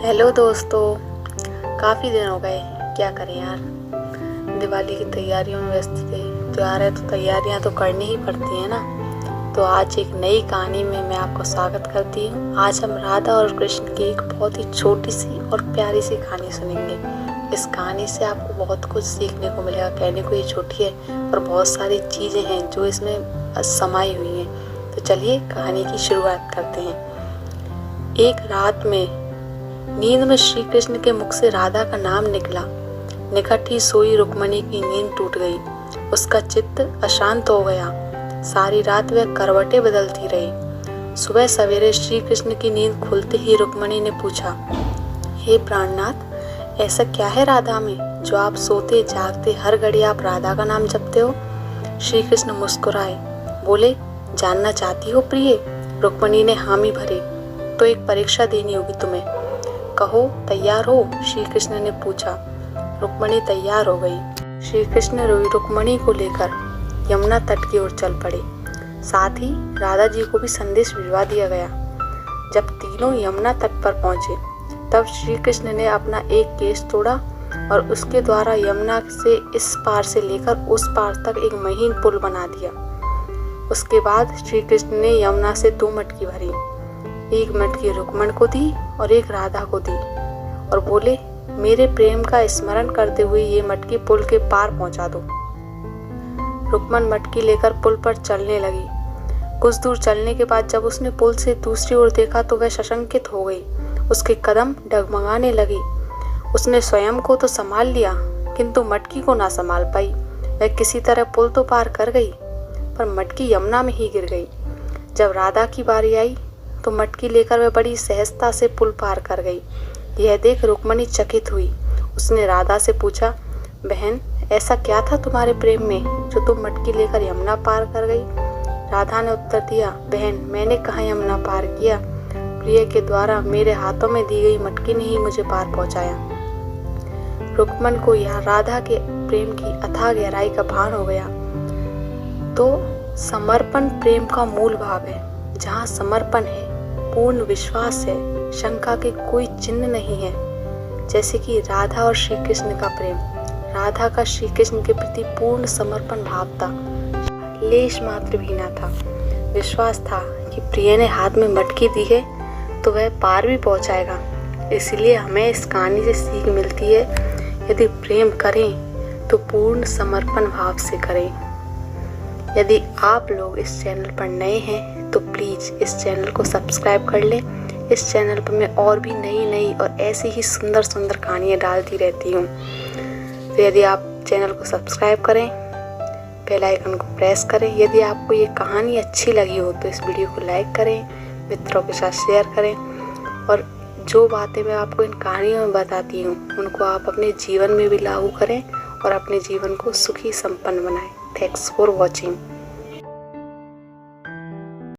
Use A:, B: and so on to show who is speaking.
A: Hello दोस्तों, काफ़ी दिन हो गए। क्या करें यार, दिवाली की तैयारियों में व्यस्त थे। त्योहार है तो तैयारियां तो करनी ही पड़ती हैं ना। तो आज एक नई कहानी में मैं आपको स्वागत करती हूँ। आज हम राधा और कृष्ण की एक बहुत ही छोटी सी और प्यारी सी कहानी सुनेंगे। इस कहानी से आपको बहुत कुछ सीखने को मिलेगा। कहने को ये छोटी है पर बहुत सारी चीज़ें हैं जो इसमें समाई हुई हैं। तो चलिए कहानी की शुरुआत करते हैं। एक रात में नींद में श्री कृष्ण के मुख से राधा का नाम निकला। निकट ही सोई रुक्मणी की नींद टूट गई। उसका चित्त अशांत हो गया। सारी रात वह करवटें बदलती रही। सुबह सवेरे श्री कृष्ण की नींद खुलते ही रुक्मणी ने पूछा, हे प्राणनाथ, ऐसा क्या है राधा में जो आप सोते जागते हर घड़ी आप राधा का नाम जपते हो? श्री कृष्ण मुस्कुराए, बोले, जानना चाहती हो प्रिय? रुक्मणी ने हामी भरी। तो एक परीक्षा देनी होगी तुम्हें। कहो, तैयार हो? श्री कृष्ण ने पूछा। रुक्मणी तैयार हो गई। श्री कृष्ण रुक्मणी को लेकर यमुना तट की ओर चल पड़े। साथ ही राधा जी को भी संदेश भिजवा दिया गया। जब तीनों यमुना तट पर पहुंचे तब श्री कृष्ण ने अपना एक केश तोड़ा और उसके द्वारा यमुना से इस पार से लेकर उस पार तक एक महीन पुल बना दिया। उसके बाद श्री कृष्ण ने यमुना से 2 मटकी भरी। एक मटकी रुक्मण को दी और एक राधा को दी और बोले, मेरे प्रेम का स्मरण करते हुए ये मटकी पुल के पार पहुंचा दो। रुक्मण मटकी लेकर पुल पर चलने लगी। कुछ दूर चलने के बाद जब उसने पुल से दूसरी ओर देखा तो वह सशंकित हो गई। उसके कदम डगमगाने लगी। उसने स्वयं को तो संभाल लिया किंतु मटकी को ना संभाल पाई। वह किसी तरह पुल तो पार कर गई पर मटकी यमुना में ही गिर गई। जब राधा की बारी आई तो मटकी लेकर वह बड़ी सहजता से पुल पार कर गई। यह देख रुक्मणी चकित हुई। उसने राधा से पूछा, बहन, ऐसा क्या था तुम्हारे प्रेम में जो तुम मटकी लेकर यमुना पार कर गई? राधा ने उत्तर दिया, बहन, मैंने कहाँ यमुना पार किया, प्रिय के द्वारा मेरे हाथों में दी गई मटकी ने ही मुझे पार पहुंचाया। रुक्मण को यह राधा के प्रेम की अथाह गहराई का भान हो गया। तो समर्पण प्रेम का मूल भाव है। जहाँ समर्पण है, पूर्ण विश्वास है, शंका के कोई चिन्ह नहीं है। जैसे कि राधा और श्री कृष्ण का प्रेम। राधा का श्री कृष्ण के प्रति पूर्ण समर्पण भाव था, लेश मात्र भी ना था। विश्वास था कि प्रिय ने हाथ में मटकी दी है तो वह पार भी पहुंचाएगा। इसलिए हमें इस कहानी से सीख मिलती है, यदि प्रेम करें तो पूर्ण समर्पण भाव से करें। यदि आप लोग इस चैनल पर नए हैं तो प्लीज़ इस चैनल को सब्सक्राइब कर लें। इस चैनल पर मैं और भी नई और ऐसी ही सुंदर सुंदर कहानियाँ डालती रहती हूँ। तो यदि आप चैनल को सब्सक्राइब करें, बेल आइकन को प्रेस करें। यदि आपको ये कहानी अच्छी लगी हो तो इस वीडियो को लाइक करें, मित्रों के साथ शेयर करें और जो बातें मैं आपको इन कहानियों में बताती हूँ उनको आप अपने जीवन में भी लागू करें और अपने जीवन को सुखी संपन्न बनाएं। Thanks for watching.